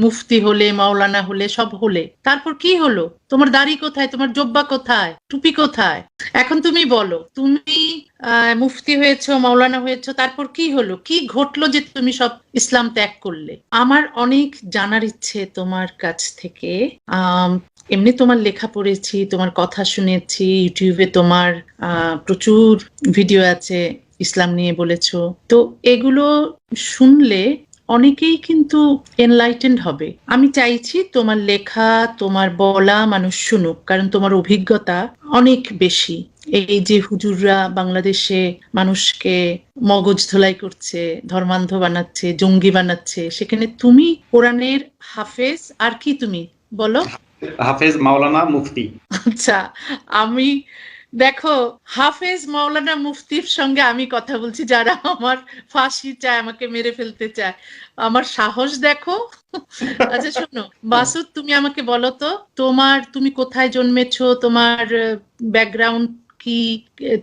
মুফতি হলে, মাওলানা হলে, সব হলে, তারপর কি হলো? তোমার দাড়ি কোথায়? তোমার জব্বা কোথায়? টুপি কোথায়? এখন তুমি বলো, তুমি মুফতি হয়েছো, মাওলানা হয়েছো, তারপর কি হলো? কি ঘটলো যে তুমি সব ইসলাম ত্যাগ করলে? আমার অনেক জানার ইচ্ছে তোমার কাছ থেকে। আম, এমনি তোমার লেখা পড়েছি, তোমার কথা শুনেছি, ইউটিউবে তোমার প্রচুর ভিডিও আছে ইসলাম নিয়ে বলেছো। তো এগুলো শুনলে অনেকেই কিন্তু এনলাইটেন্ড হবে। আমি চাইছি তোমার লেখা, তোমার বলা মানুষ শুনুক, কারণ তোমার অভিজ্ঞতা অনেক বেশি। এই যে হুজুররা বাংলাদেশে মানুষকে মগজ ধোলাই করছে, ধর্মান্ধ বানাচ্ছে, জঙ্গি বানাচ্ছে, সেখানে তুমি কোরআনের হাফেজ, আর কি তুমি বলো? হাফেজ, মাওলানা, মুফতি। আচ্ছা, আমি দেখো, হাফেজ মাওলানা মুফতির সঙ্গে আমি কথা বলছি যারা আমার ফাঁসি চায়, আমাকে মেরে ফেলতে চায়। আমার সাহস দেখো। আচ্ছা শোনো মাসুদ, তুমি আমাকে বলো তো, তুমি কোথায় জন্মেছো, তোমার ব্যাকগ্রাউন্ড কি,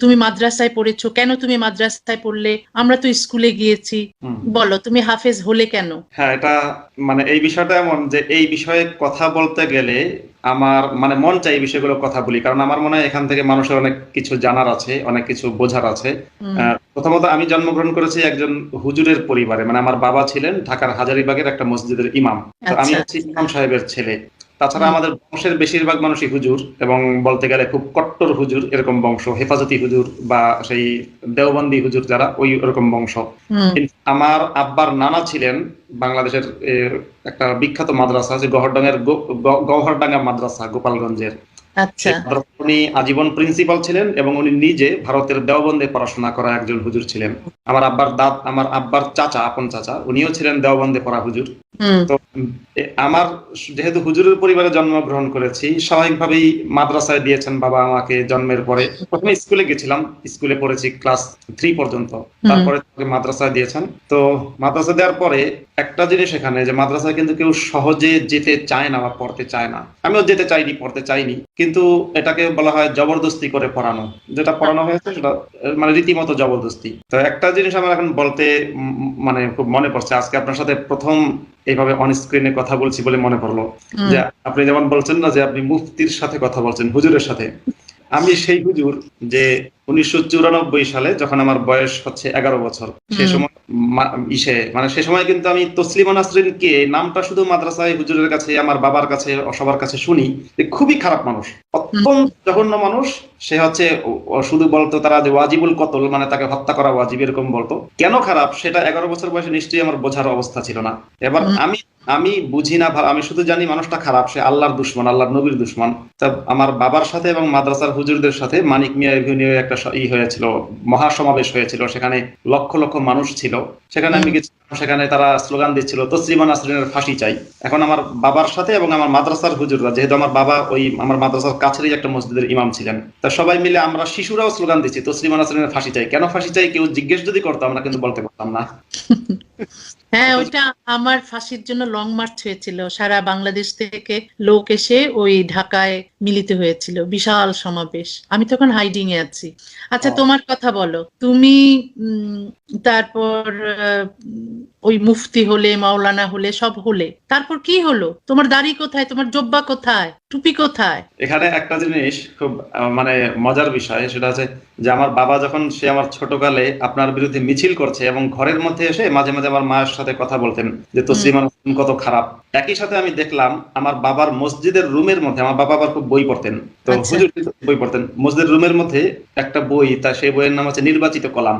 তুমি মাদ্রাসায় পড়েছো, কেন তুমি মাদ্রাসায় পড়লে? আমরা তো স্কুলে গিয়েছি। বলো, তুমি হাফেজ হলে কেন? হ্যাঁ, এটা মানে এই বিষয়টা এমন যে এই বিষয়ে কথা বলতে গেলে আমার মানে মন চাই এই বিষয়গুলো কথা বলি, কারণ আমার মনে হয় এখান থেকে মানুষের অনেক কিছু জানার আছে, অনেক কিছু বোঝার আছে। প্রথমত আমি জন্মগ্রহণ করেছি একজন হুজুরের পরিবারে, মানে আমার বাবা ছিলেন ঢাকার হাজারীবাগের একটা মসজিদের ইমাম। তো আমি হচ্ছি ইমাম সাহেবের ছেলে। তাছাড়া আমাদের বংশের বেশিরভাগ মানুষই হুজুর, এবং বলতে গেলে খুব কট্টর হুজুর এরকম বংশ, হেফাজতি হুজুর বা সেই দেওবন্দি হুজুর যারা, ওই ওরকম বংশ। কিন্তু আমার আব্বার নানা ছিলেন বাংলাদেশের একটা বিখ্যাত মাদ্রাসা আছে গওহরডাঙ্গা মাদ্রাসা, গোপালগঞ্জের। উনি আজীবন প্রিন্সিপাল ছিলেন এবং উনি নিজে ভারতের দেওবন্দে পড়াশোনা করা একজন হুজুর ছিলেন। আমার আব্বার চাচা, আপন চাচা, উনিও ছিলেন দেওবন্দে পড়া হুজুর। তো আমার যেহেতু হুজুরের পরিবারে জন্মগ্রহণ করেছি, স্বাভাবিকভাবেই মাদ্রাসায় দিয়েছেন বাবা আমাকে জন্মের পরে। প্রথমে স্কুলে গেছিলাম, স্কুলে পড়েছি ক্লাস 3 পর্যন্ত, তারপরে মাদ্রাসায় দিয়েছেন। তো মাদ্রাসা দেওয়ার পরে একটা জিনিস এখানে, যে মাদ্রাসায় কিন্তু কেউ সহজে যেতে চায় না বা পড়তে চায় না। আমিও যেতে চাইনি, পড়তে চাইনি, কিন্তু এটাকে বলা হয় জবরদস্তি করে পড়ানো। যেটা পড়ানো হয়েছে সেটা মানে রীতিমতো জবরদস্তি। তো একটা জিনিস আমার এখন বলতে মানে খুব মনে পড়ছে, আজকে আপনার সাথে প্রথম এইভাবে অন স্ক্রিনে কথা বলছি বলে মনে পড়লো, যে আপনি যেমন বলছেন না যে আপনি মুফতির সাথে কথা বলছেন, হুজুরের সাথে। আমি সেই হুজুর যে 1994 সালে যখন আমার বয়স হচ্ছে 11 বছর, সে সময় মানে সে সময় কিন্তু আমি তসলিমা নাসরিনকে নামটা শুধু মাদ্রাসায় হুজুরের কাছে, আমার বাবার কাছে, সবার কাছে শুনি যে খুবই খারাপ মানুষ, অত্যন্ত জঘন্য মানুষ। সে হচ্ছে শুধু বলতো তারা যে ওয়াজিবুল কতল, মানে তাকে হত্যা করা ওয়াজিব, এরকম বলতো। কেন খারাপ সেটা 11 বছর বয়সে নিশ্চয়ই আমার বোঝার অবস্থা ছিল না। এবার আমি বুঝি না, আমি শুধু জানি মানুষটা খারাপ, সে আল্লাহর দুশমন, আল্লাহর নবীর দুশমন। তা আমার বাবার সাথে এবং মাদ্রাসার হুজুরদের সাথে মানিক মিয়া এভিনিউ একটা হয়েছিল, মহাসমাবেশ হয়েছিল, সেখানে লক্ষ লক্ষ মানুষ ছিল। সেখানে আমি গেছিলাম, সেখানে তারা স্লোগান দিচ্ছিল তসলিমা নাসরিনের ফাঁসি চাই। এখন আমার বাবার সাথে এবং আমার মাদ্রাসার হুজুররা, যেহেতু আমার বাবা ওই আমার মাদ্রাসার কাছেরই একটা মসজিদের ইমাম ছিলেন, তা সবাই মিলে আমরা শিশুরাও স্লোগান দিচ্ছি তসলিমা নাসরিনের ফাঁসি চাই। কেন ফাঁসি চাই কেউ জিজ্ঞেস যদি করতো, আমরা কিন্তু বলতে পারতাম না। হ্যাঁ, ওইটা আমার ফাঁসির জন্য লং মার্চ হয়েছিল, সারা বাংলাদেশ থেকে লোক এসে ওই ঢাকায় মিলিত হয়েছিল, বিশাল সমাবেশ। আমি তখন হাইডিং এ আছি। আচ্ছা, তোমার কথা বলো, তুমি তারপর ওই মুফতি হলে, মাওলানা হলে, সব হলে, তারপর কি হলো? তোমার দাড়ি কোথায়? তোমার জব্বা কোথায়? টুপি কোথায়? এখানে একটা জিনিস খুব মানে মজার বিষয়, সেটা হচ্ছে যে আমার বাবা যখন সে আমার ছোটকালে আপনার বিরুদ্ধে মিছিল করছে এবং ঘরের মধ্যে এসে মাঝে মাঝে আমার মায়ের সাথে কথা বলতেন যে তসলিমা নাসরিন কত খারাপ, একই সাথে আমি দেখলাম আমার বাবার মসজিদের রুমের মধ্যে, আমার বাবা আবার খুব বই পড়তেন, তো হুজুর বই পড়তেন, মসজিদের রুমের মধ্যে একটা বই, তা সেই বইয়ের নাম হচ্ছে নির্বাচিত কলাম।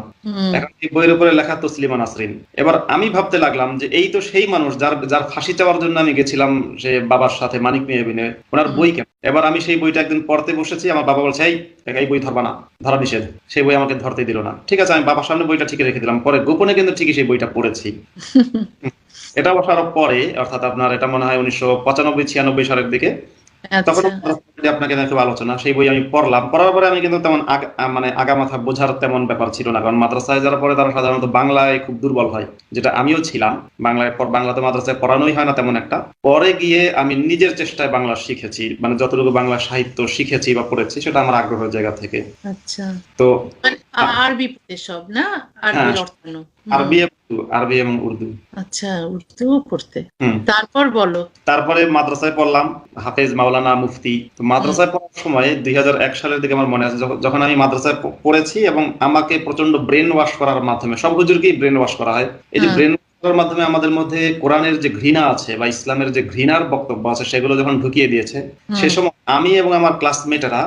এখন এই বইয়ের উপরে লেখা তসলিমা নাসরিন। এবার আমি ভাবতে লাগলাম যে এই তো সেই মানুষ যার ফাঁসি চাওয়ার জন্য আমি গেছিলাম সে বাবার সাথে মানিক মিয়া এভিনিউ, ওনার বই কেন? এবার আমি সেই বইটা একদিন পড়তে বসেছি, আমার বাবা বলছে এই বই ধরবা না, ধরা নিষেধ। সেই বই আমাকে ধরতে দিল না। ঠিক আছে, আমি বাবার সামনে বইটা ঠিক রেখে দিলাম, পরে গোপনে কিন্তু ঠিকই সেই বইটা পড়েছি। এটা অবশ্য আরো পরে, অর্থাৎ আপনার এটা মনে হয় 1995-96 সালের দিকে, তখন আপনাকে খুব আলোচনা, সেই বই আমি পড়লাম। পড়ার পরে আমি কিন্তু তেমন মানে আগামাথা বোঝার তেমন ব্যাপার ছিল না, কারণ মাদ্রাসায় যারা পড়ে তারা সাধারণত বাংলায় খুব দুর্বল হয়, যেটা আমিও ছিলাম। বাংলাতে মাদ্রাসায় পড়ানোই হয় না তেমন একটা। পরে গিয়ে আমি নিজের চেষ্টায় বাংলা শিখেছি, মানে যতটুকু বাংলা সাহিত্য শিখেছি বা পড়েছি সেটা আমার আগ্রহের জায়গা থেকে। আচ্ছা, তো আরবি সব না, আরবির অর্থ আরবি এবং উর্দু। আচ্ছা, উর্দু পড়তে। হুম। তারপর বলো। তারপরে মাদ্রাসায় পড়লাম, হাফেজ, মাওলানা, মুফতি। তো মাদ্রাসায় পড়ার সময় 2001 সালের দিকে আমার মনে আছে, যখন আমি মাদ্রাসায় পড়েছি এবং আমাকে প্রচন্ড ব্রেন ওয়াশ করার মাধ্যমে, সব হুজুরকেই ব্রেন ওয়াশ করা হয়, এই যে ব্রেন ওয়াশ করার মাধ্যমে আমাদের মধ্যে কোরআনের যে ঘৃণা আছে বা ইসলামের যে ঘৃণার বক্তব্য আছে সেগুলো যখন ঢুকিয়ে দিয়েছে, সে সময় আমি এবং আমার ক্লাসমেটেরা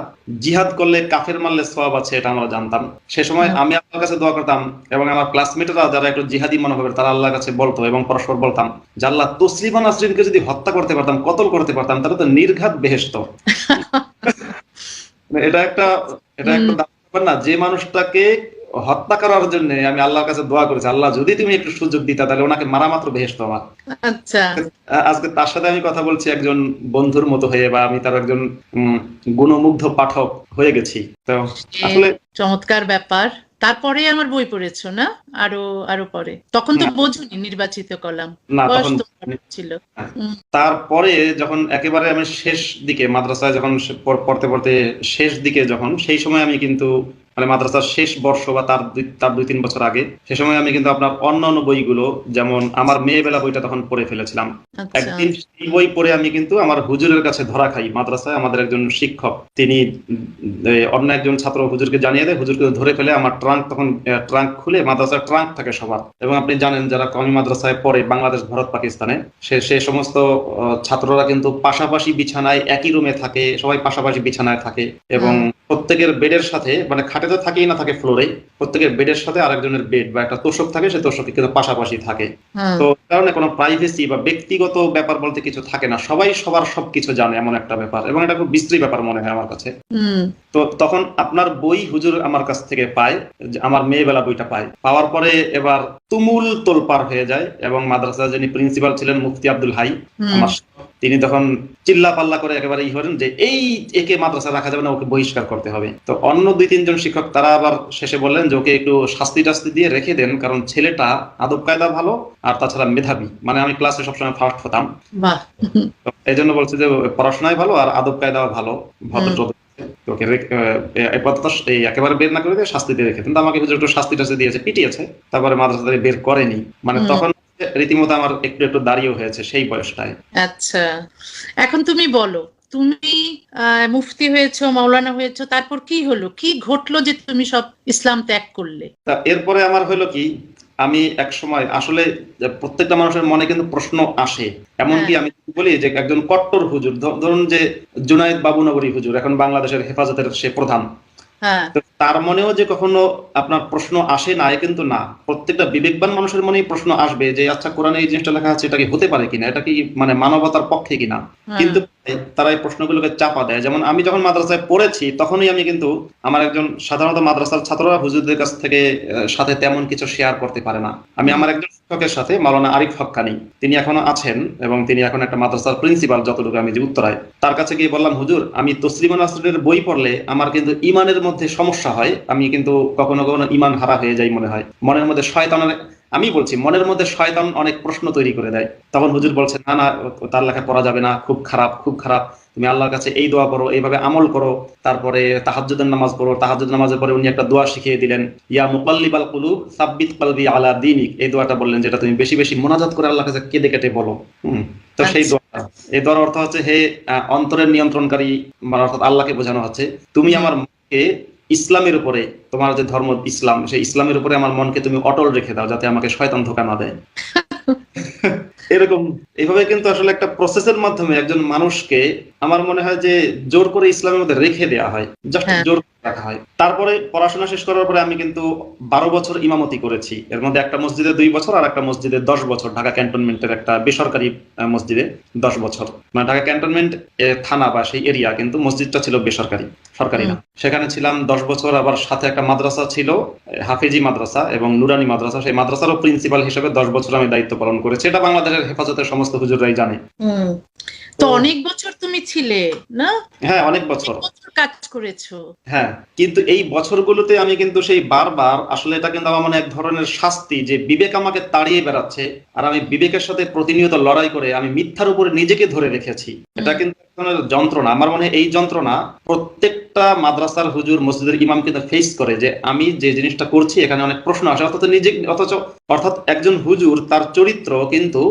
জিহাদ করলে কাফের মারলে সওয়াব আছে এটা আমরা জানতাম। সে সময় আমি আল্লাহর কাছে দোয়া করতাম এবং আমার ক্লাসমেটরা যারা একটু জিহাদি মনোভাবের তারা আল্লাহর কাছে বলতো এবং পরস্পর বলতাম যে আল্লাহ, তসলিমা নাসরিনকে যদি হত্যা করতে পারতাম, কতল করতে পারতাম, তাহলে তো নির্ঘাত বেহেশত। এটা একটা ব্যাপার না, যে মানুষটাকে হত্যা করার জন্য আমি আল্লাহর কাছে দোয়া করেছি, আল্লাহ যদি তুমি একটু সুযোগ দিতা তাহলে ওনাকে মারা মাত্র বেহেশত আমার। আচ্ছা, আজকে তার সাথে আমি কথা বলছি একজন বন্ধুর মতো হয়ে, বা আমি তার একজন গুণমুগ্ধ পাঠক হয়ে গেছি। তো আসলে চমৎকার ব্যাপার। তারপরে আমার বই পড়েছো না? আরো আরো পরে? তখন তো বোঝুনি নির্বাচিত কলাম, না, বয়স তখন তো ছিল। তারপরে যখন একেবারে আমি শেষ দিকে মাদ্রাসায় যখন পড়তে পড়তে শেষ দিকে, যখন সেই সময় আমি কিন্তু মানে মাদ্রাসার শেষ বর্ষ বা তার 2-3 বছর আগে, সে সময় আমি কিন্তু আপনার অন্যান্য বইগুলো, যেমন আমার মেয়েবেলা বইটা তখন পড়ে ফেলেছিলাম। একদিন সেই বই পড়ে আমি কিন্তু আমার হুজুরের কাছে ধরা খাই। মাদ্রাসায় আমাদের একজন শিক্ষক, তিনি অন্য একজন ছাত্র হুজুরকে জানিয়ে দেয়, হুজুরকে ধরে ফেলে আমার ট্রাঙ্ক খুলে, মাদ্রাসার ট্রাঙ্ক থাকে সবার, এবং আপনি জানেন যারা কওমি মাদ্রাসায় পড়ে বাংলাদেশ, ভারত, পাকিস্তানে, সে সমস্ত ছাত্ররা কিন্তু পাশাপাশি বিছানায় একই রুমে থাকে, সবাই পাশাপাশি বিছানায় থাকে, এবং প্রত্যেকের বেডের সাথে, মানে খাটে তো থাকেই না, থাকে ফ্লোরে, প্রত্যেকের বেডের সাথে আরেকজনের বেড বা একটা তোষক থাকে, সে তোষক কিন্তু পাশাপাশি থাকে। তো কারণে কোনো প্রাইভেসি বা ব্যক্তিগত ব্যাপার বলতে কিছু থাকে না, সবাই সবার সবকিছু জানে, এমন একটা ব্যাপার, এবং এটা খুব বিশ্রী ব্যাপার মনে হয় আমার কাছে। তো তখন আপনার বই হুজুর আমার কাছ থেকে পায়, আমার মেয়েবেলা বইটা পায়, পাওয়ার পরে এবার তুমুল তোলপাড় হয়ে যায়, এবং মাদ্রাসার যিনি প্রিন্সিপাল ছিলেন মুফতি আব্দুল হাই, আমার তিনি তখন চিল্লা পাল্লা করে একেবারে করেন যে একে মাদ্রাসা রাখা যাবে না, ওকে বহিষ্কার করতে হবে। তো অন্য 2-3 জন শিক্ষক তারা আবার শেষে বললেন যে ওকে একটু শাস্তি টাস্তি দিয়ে রেখে দেন, কারণ ছেলেটা আদব কায়দা ভালো, আর তাছাড়া মেধাবী, মানে আমি ক্লাসে সবসময় ফার্স্ট হতাম, এই জন্য বলছে যে পড়াশোনায় ভালো আর আদব কায়দাও ভালো, ভদ্র, ওকে একেবারে বের না করে দিয়ে শাস্তি দিয়ে রেখে। কিন্তু আমাকে হুজুর একটু শাস্তি টাস্তি দিয়েছে, পিটিয়েছে, তারপরে মাদ্রাসা থেকে বের করেনি। মানে তখন রীতিমতো আমার একটু একটু দাঁড়িয়ে হয়েছে সেই বয়সটায়। আচ্ছা, এখন তুমি বলো, তুমি মুফতি হয়েছো, মাওলানা হয়েছো, তারপর কি হলো, কি ঘটলো যে তুমি সব ইসলাম ত্যাগ করলে? তা এরপরে আমার হলো কি, আমি এক সময় আসলে প্রত্যেকটা মানুষের মনে কিন্তু প্রশ্ন আসে, এমনকি আমি বলি যে একজন কট্টর হুজুর, ধরুন যে জুনায়েদ বাবুনগরী হুজুর, এখন বাংলাদেশের হেফাজতের সে প্রধান, তার মনেও যে কখনো আপনার প্রশ্ন আসে না, কিন্তু না, প্রত্যেকটা বিবেকবান মানুষের মনেই প্রশ্ন আসবে যে আচ্ছা, কোরআনে এই জিনিসটা লেখা আছে, এটা কি হতে পারে কিনা, এটা কি মানে মানবতার পক্ষে কিনা। কিন্তু তারা এই প্রশ্নগুলোকে চাপা দেয়। যেমন আমি যখন মাদ্রাসায় পড়েছি তখনই আমি কিন্তু, আমার একজন সাধারণত মাদ্রাসার ছাত্ররা হুজুরদের কাছ থেকে সাথে তেমন কিছু শেয়ার করতে পারে না, আমি আমার একজন শিক্ষকের সাথে, মাওলানা আরিফ হক্কানি, তিনি এখনো আছেন এবং তিনি এখন একটা মাদ্রাসার প্রিন্সিপাল যতটুকু আমি যে উত্তরায়, তার কাছে গিয়ে বললাম, হুজুর, আমি তসলিমা নাসরিনের বই পড়লে আমার কিন্তু ইমানের মধ্যে সমস্যা হয়, আমি কিন্তু কখনো কখনো ইমান হারা হয়ে যাই মনে হয়, মনের মধ্যে শয়তানের, আমি বলছি মনের মধ্যে শয়তান অনেক প্রশ্ন তৈরি করে দেয়। তখন হুজুর বলছে, না না, তার লেখা পড়া যাবে না, খুব খারাপ, খুব খারাপ, তুমি আল্লাহর কাছে এই দোয়া করো, এইভাবে আমল করো, তারপরে তাহাজ্জুদের নামাজ পড়ো। তাহাজ্জুদ নামাজের পরে উনি একটা দোয়া শিখিয়ে দিলেন, ইয়া মুকাল্লিবাল কুলুব সাব্বিত কলবি আলা দীনিক, এই দোয়াটা বললেন, যেটা তুমি বেশি বেশি মোনাজাত করে আল্লাহর কাছে কেঁদে কেটে বলো। তো সেই দোয়াটা, এই দোয়ার অর্থ হচ্ছে, হে অন্তরের নিয়ন্ত্রণকারী, অর্থাৎ আল্লাহকে বোঝানো হচ্ছে, তুমি আমার মনকে ইসলামের উপরে, তোমার যে ধর্ম ইসলাম, সেই ইসলামের উপরে আমার মনকে তুমি অটল রেখে দাও, যাতে আমাকে শয়তান ধোঁকা না দেয়। এরকম এইভাবে কিন্তু আসলে একটা প্রসেসের মাধ্যমে একজন মানুষকে, আমার মনে হয় যে জোর করে ইসলামের মধ্যে রেখে দেওয়া হয়, জাস্ট জোর রাখা হয়। তারপরে পড়াশোনা শেষ করার পরে আমি কিন্তু 12 বছর ইমামতি করেছি, এর মধ্যে একটা মসজিদে 2 বছর আর একটা মসজিদে 10 বছর, ঢাকা ক্যান্টনমেন্টের একটা বেসরকারি মসজিদে 10 বছর, মানে ঢাকা ক্যান্টনমেন্ট থানা বা সেই এরিয়া, কিন্তু মসজিদটা ছিল বেসরকারি, সরকারি না, সেখানে ছিলাম 10 বছর। আবার সাথে একটা মাদ্রাসা ছিল, হাফেজি মাদ্রাসা এবং নুরানি মাদ্রাসা, সেই মাদ্রাসারও প্রিন্সিপাল হিসেবে 10 বছর আমি দায়িত্ব পালন করেছি। এটা বাংলাদেশের হেফাজতের সমস্ত হুজুররাই জানে। তো অনেক বছর তুমি ছিলে না? হ্যাঁ, অনেক বছর। বছর কাজ করেছো। হ্যাঁ, কিন্তু এই বছরগুলোতে আমি কিন্তু সেই বারবার আসলে এটা কিন্তু আমার মনে এক ধরনের শাস্তি, যে বিবেক আমাকে তাড়িয়ে বেড়াচ্ছে, আর আমি বিবেকের সাথে প্রতিনিয়ত লড়াই করে আমি মিথ্যার উপরে নিজেকে ধরে রেখেছি। এটা কিন্তু এক ধরনের যন্ত্রণা। আমার মনে হয় এই যন্ত্রণা প্রত্যেকটা মাদ্রাসার হুজুর, মসজিদের ইমাম কিন্তু ফেস করে, যে আমি যে জিনিসটা করছি এখানে অনেক প্রশ্ন আসে, অর্থাৎ একজন হুজুর তার চরিত্র কিন্তু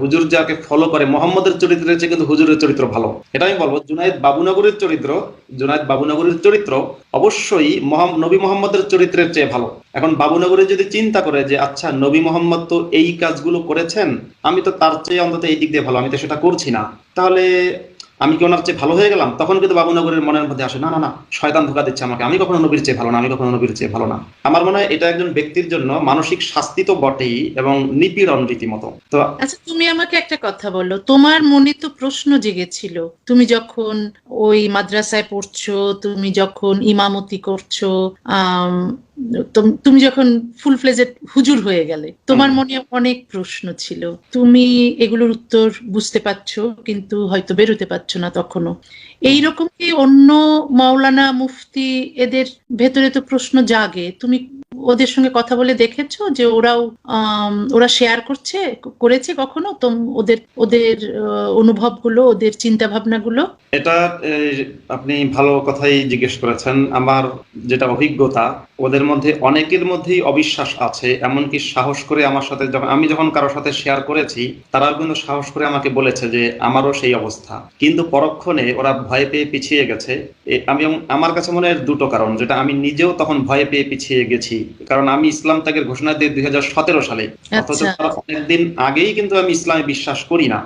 হুজুর যাকে ফলো করে মোহাম্মদের চরিত্রের চেয়ে কিন্তু হুজুরের চরিত্র ভালো। এটা আমি বলবো, জুনায়েদ বাবুনগরীর চরিত্র অবশ্যই নবী মোহাম্মদের চরিত্রের চেয়ে ভালো। এখন বাবুনগরী যদি চিন্তা করে যে আচ্ছা, নবী মোহাম্মদ তো এই কাজগুলো করেছেন, আমি তো তার চেয়ে অন্তত এই দিক দিয়ে ভালো, আমি তো সেটা করছি না, তাহলে আমি কি ওনার চেয়ে ভালো হয়ে গেলাম? তখন কিন্তু বাবুনগরের মনের মধ্যে আসে, না না না, শয়তান ধোঁকা দিচ্ছে আমাকে, আমি কখনো নবীর চেয়ে ভালো না, আমি কখনো নবীর চেয়ে ভালো না। আমার মনে হয় এটা একজন ব্যক্তির জন্য মানসিক শাস্তি তো বটেই, এবং নিপীড়ন রীতিমতো। তো আচ্ছা, তুমি আমাকে একটা কথা বলো, তোমার মনে তো প্রশ্ন জেগেছিল তুমি যখন ওই মাদ্রাসায় পড়ছো, তুমি যখন ইমামতি করছো, আম, তুমি যখন ফুল ফ্লেজেড হুজুর হয়ে গেলে, তোমার মনে অনেক প্রশ্ন ছিল। তুমি এগুলোর উত্তর বুঝতে পারছো, কিন্তু হয়তো বেরোতে পারছো না তখনও। এইরকম কি অন্য মাওলানা, মুফতি, এদের ভেতরে তো প্রশ্ন জাগে, তুমি ওদের সঙ্গে কথা বলে দেখেছো যে ওরা শেয়ার করেছে কখনো ওদের ওদের অনুভবগুলো, ওদের চিন্তা ভাবনাগুলো? এটা আপনি ভালো কথাই জিজ্ঞেস করেছেন। আমার যেটা অভিজ্ঞতা, ওদের মধ্যে অনেকের মধ্যেই অবিশ্বাস আছে, এমনকি সাহস করে আমার সাথে আমি যখন কারোর সাথে শেয়ার করেছি, তারাও কিন্তু সাহস করে আমাকে বলেছে যে আমারও সেই অবস্থা, কিন্তু পরক্ষণে ওরা ভয় পেয়ে পিছিয়ে গেছে। আমার কাছে মনে হয় দুটো কারণ, যেটা আমি নিজেও তখন ভয় পেয়ে পিছিয়ে গেছি, কারণ আমি ইসলাম ত্যাগের ঘোষণা দিই 2017 সালে, অথচ তার অনেকদিন আগেই কিন্তু আমি ইসলামে বিশ্বাস করি না।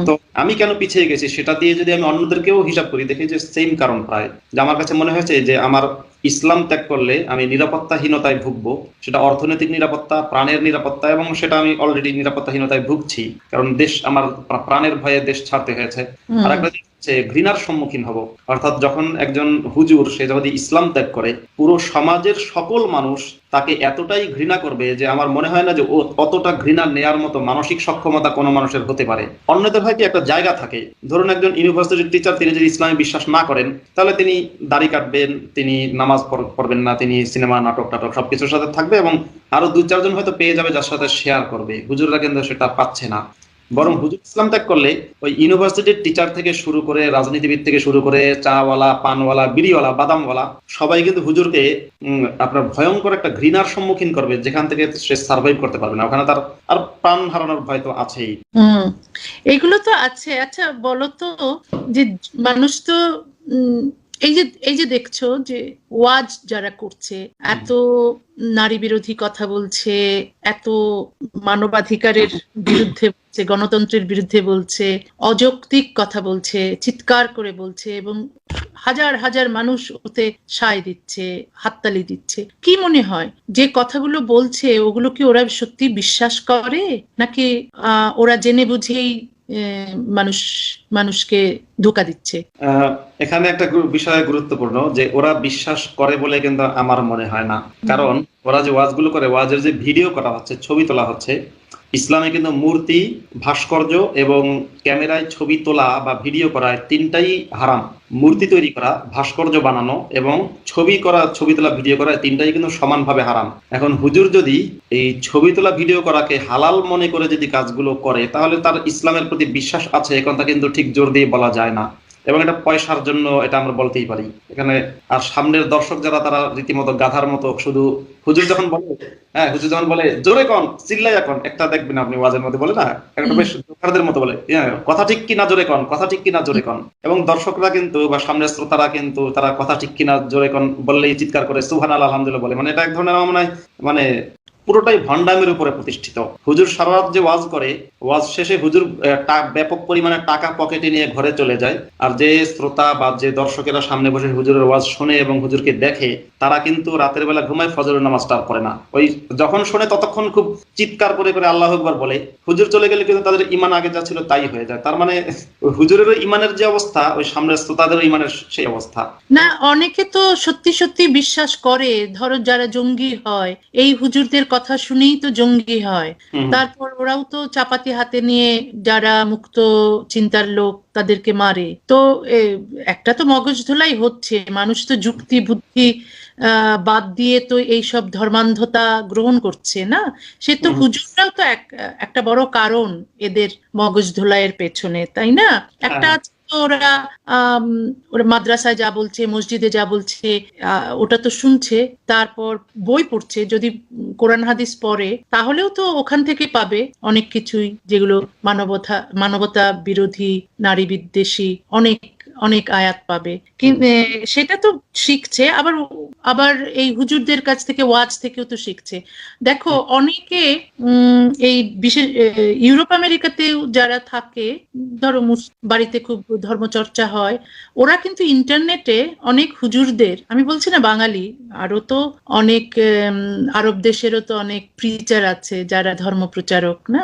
তো আমি কেন পিছিয়ে গেছি সেটা দিয়ে যদি আমি অন্যদেরকেও হিসাব করি, দেখি যে সেম কারণ প্রায়, যে আমার কাছে মনে হয়েছে যে আমার ইসলাম ত্যাগ করলে আমি নিরাপত্তাহীনতায় ভুগবো, সেটা অর্থনৈতিক নিরাপত্তা, প্রাণের নিরাপত্তা, এবং সেটা আমি অলরেডি নিরাপত্তাহীনতায় ভুগছি, কারণ দেশ আমার প্রাণের ভয়ে দেশ ছাড়তে হয়েছে। আর একটা ঘৃণার সম্মুখীন হব, অর্থাৎ যখন একজন হুজুর সে যদি ইসলাম ত্যাগ করে, পুরো সমাজের সকল মানুষ তাকে এতটাই ঘৃণা করবে যে আমার মনে হয় না যে অতটা ঘৃণা নেয়ার মতো মানসিক সক্ষমতা কোনো মানুষের হতে পারে। অন্যদের হয় কি, একটা জায়গা থাকে, ধরুন একজন ইউনিভার্সিটির টিচার, তিনি যদি ইসলামে বিশ্বাস না করেন, তাহলে তিনি দাড়ি কাটবেন, তিনি নামাজ পড়বেন না, তিনি সিনেমা, নাটক সবকিছুর সাথে থাকবে, এবং আরো 2-4 জন হয়তো পেয়ে যাবে যার সাথে শেয়ার করবে। হুজুররা কিন্তু সেটা পাচ্ছে না। বরং হুজুর ইসলাম ত্যাগ করলে ওই ইউনিভার্সিটির টিচার থেকে শুরু করে, রাজনীতিবিদ থেকে শুরু করে, চাওয়ালা, পানওয়ালা, বিড়িওয়ালা, বাদামওয়ালা, সবাই কিন্তু হুজুরকে আপনার ভয়ঙ্কর একটা ঘৃণার সম্মুখীন করবে, যেখান থেকে সে সার্ভাইভ করতে পারবে না, ওখানে তার আর প্রাণ হারানোর ভয় তো আছেই। এগুলো তো আছে। আচ্ছা বলো তো, যে মানুষ তো এই যে দেখছো যে ওয়াজ যারা করছে, এত নারী বিরোধী কথা বলছে, এত মানবাধিকারের বিরুদ্ধে বলছে, গণতন্ত্রের বিরুদ্ধে বলছে, অযৌক্তিক কথা বলছে, চিৎকার করে বলছে, এবং হাজার হাজার মানুষ ওতে সায় দিচ্ছে, হাততালি দিচ্ছে। কি মনে হয়, যে কথাগুলো বলছে ওগুলো কি ওরা সত্যি বিশ্বাস করে, নাকি ওরা জেনে বুঝেই মানুষকে ধোঁকা দিচ্ছে? এখানে একটা বিষয় গুরুত্বপূর্ণ, যে ওরা বিশ্বাস করে বলে কিন্তু আমার মনে হয় না। কারণ ওরা যে ওয়াজগুলো করে, ওয়াজের যে ভিডিও করা হচ্ছে, ছবি তোলা হচ্ছে, ইসলামে কিন্তু মূর্তি, ভাস্কর্য এবং ক্যামেরায় ছবি তোলা বা ভিডিও করা, তিনটাই হারাম। মূর্তি তৈরি করা, ভাস্কর্য বানানো এবং ছবি তোলা, ভিডিও করা, তিনটাই কিন্তু সমানভাবে হারাম। এখন হুজুর যদি এই ছবি তোলা, ভিডিও করাকে হালাল মনে করে যদি কাজগুলো করে, তাহলে তার ইসলামের প্রতি বিশ্বাস আছে, এ কথা কিন্তু ঠিক জোর দিয়ে বলা যায় না, এবং এটা পয়সার জন্য, এটা আমরা বলতেই পারি এখানে। আর সামনের দর্শক যারা, তারা রীতিমতো গাধার মতো শুধু হুজুর যখন বলে জোরে কন, চিল্লাই এখন, একটা দেখবেন আপনি ওয়াজের মধ্যে বলে না, একটা বেশ জোকারদের মতো বলে, কথা ঠিক কিনা জোরে কন, কথা ঠিক কিনা জোরে কন, এবং দর্শকরা কিন্তু বা সামনের শ্রোতারা কিন্তু তারা কথা ঠিক কিনা জোরে কন বললেই চিৎকার করে সুবহানাল্লাহ, আলহামদুলিল্লাহ বলে। মানে এটা এক ধরনের আমার মনে হয় মানে পুরোটাই ভণ্ডামের উপরে প্রতিষ্ঠিত। হুজুর সারা রাত যে ওয়াজ করে, ওয়াজ শেষে হুজুর ব্যাপক পরিমাণে টাকা পকেটে নিয়ে ঘরে চলে যায়, আর যে শ্রোতা বা যে দর্শকেরা সামনে বসে হুজুরের ওয়াজ শুনে এবং হুজুরকে দেখে, তারা কিন্তু রাতের বেলা ঘুমায়, ফজরের নামাজটা পড়ে না। ওই যখন শুনে ততক্ষণ খুব চিৎকার করে করে আল্লাহু আকবার বলে, হুজুর চলে গেলে কিন্তু তাদের ইমান আগে যা ছিল তাই হয়ে যায়। তার মানে হুজুরেরও ইমানের যে অবস্থা, ওই সামনের শ্রোতাদেরও ইমানের সেই অবস্থা না। অনেকে তো সত্যি সত্যি বিশ্বাস করে, ধরো যারা জঙ্গি হয়, এই হুজুরদের কথা শুনেই তো জঙ্গি হয়। তারপর ওরাও তো চাপাতি হাতে নিয়ে, যারা মুক্ত চিন্তার লোক, তাদেরকে মারে। তো একটা তো মগজ ধোলাই হচ্ছে, মানুষ তো যুক্তি বুদ্ধি বাদ দিয়ে তো এইসব ধর্মান্ধতা গ্রহণ করছে না। সে তো হুজুররাও তো একটা বড় কারণ এদের মগজ ধোলাইয়ের পেছনে, তাই না? একটা হ্যাঁ, আছে তো ওরা মাদ্রাসায় যা বলছে, মসজিদে যা বলছে, ওটা তো শুনছে, তারপর বই পড়ছে, যদি কোরআন হাদিস পড়ে তাহলেও তো ওখান থেকে পাবে অনেক কিছুই, যেগুলো মানবতা বিরোধী, নারী বিদ্বেষী অনেক অনেক আয়াত পাবে। কিন্তু সেটা তো শিখছে, আবার আবার এই হুজুরদের কাছ থেকে, ওয়াজ থেকেও তো শিখছে। দেখো অনেকে এই বিশেষ ইউরোপ আমেরিকাতেও যারা থাকে, ধরো বাড়িতে খুব ধর্মচর্চা হয়, ওরা কিন্তু ইন্টারনেটে অনেক হুজুরদের, আমি বলছি না বাঙালি, আরো তো অনেক আরব দেশেরও তো অনেক প্রিচার আছে যারা ধর্ম প্রচারক না,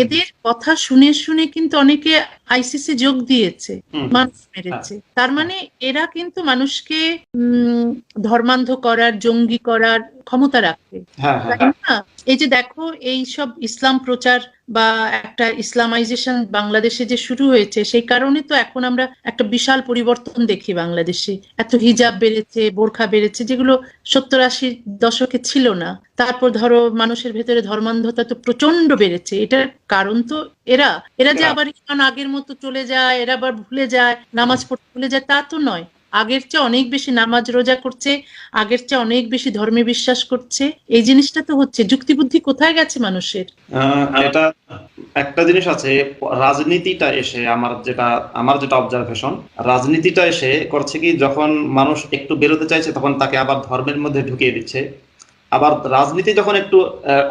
এদের কথা শুনে শুনে কিন্তু অনেকে আইসিসি যোগ দিয়েছে, মানুষ মেরেছে। তার মানে এরা কিন্তু মানুষকে ধর্মান্ধ করার, জঙ্গি করার ক্ষমতা রাখে, তাই না? এই যে দেখো এই সব ইসলাম প্রচার বা একটা ইসলামাইজেশন বাংলাদেশে যে শুরু হয়েছে, সেই কারণে তো এখন আমরা একটা বিশাল পরিবর্তন দেখি বাংলাদেশে। এত হিজাব বেড়েছে, বোরখা বেড়েছে, যেগুলো 70-80 দশকে ছিল না। তারপর ধরো মানুষের ভেতরে ধর্মান্ধতা তো প্রচন্ড বেড়েছে। এটার কারণ তো এরা এরা যে আবার ইমান আগের মতো চলে যায়, এরা আবার ভুলে যায়, নামাজ পড়তে ভুলে যায়, তা তো নয়। আগের চেয়ে অনেক বেশি নামাজ রোজা করছে, আগের চেয়ে অনেক বেশি ধর্মে বিশ্বাস করছে। এই জিনিসটা তো হচ্ছে। যুক্তিবুদ্ধি কোথায় গেছে মানুষের? এটা একটা জিনিস আছে, রাজনীতিটা এসে আমার যেটা অবজারভেশন, রাজনীতিটা এসে করছে কি, যখন মানুষ একটু বেরোতে চাইছে তখন তাকে আবার ধর্মের মধ্যে ঢুকিয়ে দিচ্ছে। আবার রাজনীতি যখন একটু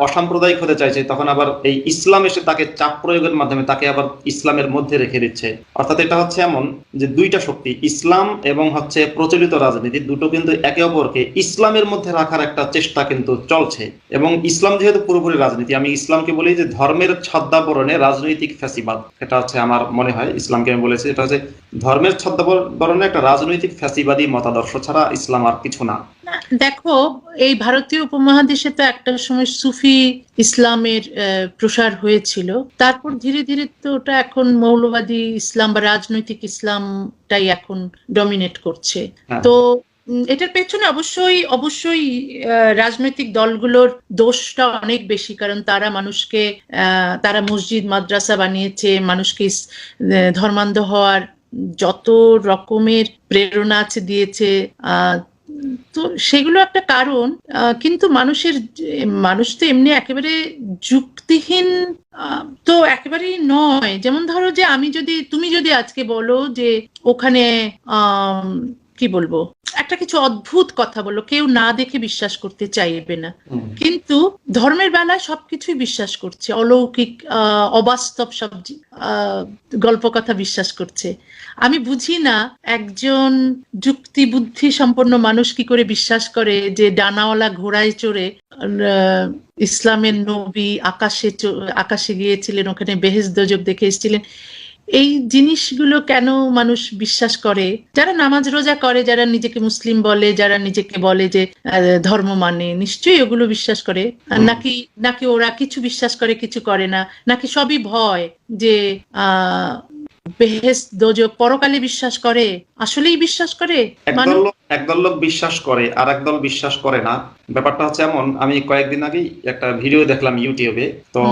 অসাম্প্রদায়িক হতে চাইছে তখন আবার এই ইসলাম এসে তাকে চাপ প্রয়োগের মাধ্যমে তাকে আবার ইসলামের মধ্যে রেখে দিচ্ছে। অর্থাৎ এটা হচ্ছে এমন যে দুইটা শক্তি, ইসলাম এবং হচ্ছে প্রচলিত রাজনীতি, দুটো কিন্তু একে অপরকে ইসলামের মধ্যে রাখার একটা চেষ্টা কিন্তু চলছে। এবং ইসলাম যেহেতু পুরোপুরি রাজনীতি, আমি ইসলামকে বলি যে ধর্মের ছদ্মাবরণে রাজনৈতিক ফ্যাসিবাদ। এটা হচ্ছে আমার মনে হয়, ইসলামকে আমি বলেছি এটা হচ্ছে ধর্মের ছদ্মাবরণে একটা রাজনৈতিক ফ্যাসিবাদী মতাদর্শ ছাড়া ইসলাম আর কিছু না। দেখো এই ভারতীয় উপমহাদেশে তো একটা সময় সুফি ইসলামের প্রসার হয়েছিল, তারপর ধীরে ধীরে তো ওটা এখন মৌলবাদী ইসলাম বা রাজনৈতিক ইসলামটাই এখন ডমিনেট করছে। তো এটার পেছনে অবশ্যই অবশ্যই রাজনৈতিক দলগুলোর দোষটা অনেক বেশি, কারণ তারা মসজিদ মাদ্রাসা বানিয়েছে, মানুষকে ধর্মান্ধ হওয়ার যত রকমের প্রেরণা আছে দিয়েছে। তো সেগুলো একটা কারণ, কিন্তু মানুষ তো এমনি একেবারে যুক্তিহীন তো একেবারেই নয়। যেমন ধরো যে তুমি যদি আজকে বলো যে ওখানে কি বলবো, একটা কিছু অদ্ভুত কথা বলো, কেউ না দেখে বিশ্বাস করতে চাইবে না, কিন্তু ধর্মের বেলায় সবকিছুই বিশ্বাস করছে, অলৌকিক অবাস্তব সব গল্প কথা বিশ্বাস করছে। আমি বুঝি না একজন যুক্তি বুদ্ধি সম্পন্ন মানুষ কি করে বিশ্বাস করে যে ডানাওয়ালা ঘোড়ায় চড়ে ইসলামের নবী আকাশে গিয়েছিলেন, ওখানে বেহেশত দোজখ দেখে এসেছিলেন। এই জিনিসগুলো কেন মানুষ বিশ্বাস করে? যারা নামাজ রোজা করে, যারা নিজেকে মুসলিম বলে, যারা নিজেকে বলে যে ধর্ম মানে, নিশ্চয়ই ওগুলো বিশ্বাস করে। নাকি ওরা কিছু বিশ্বাস করে কিছু করে না, নাকি সবই ভয় যে বেহেশত দোজখ পরকালে বিশ্বাস করে, আসলেই বিশ্বাস করে? একদল লোক বিশ্বাস করে আর একদল বিশ্বাস করে না। ব্যাপারটা হচ্ছে এমন, আমি কয়েকদিন আগেই একটা ভিডিও দেখলাম ইউটিউবে। তো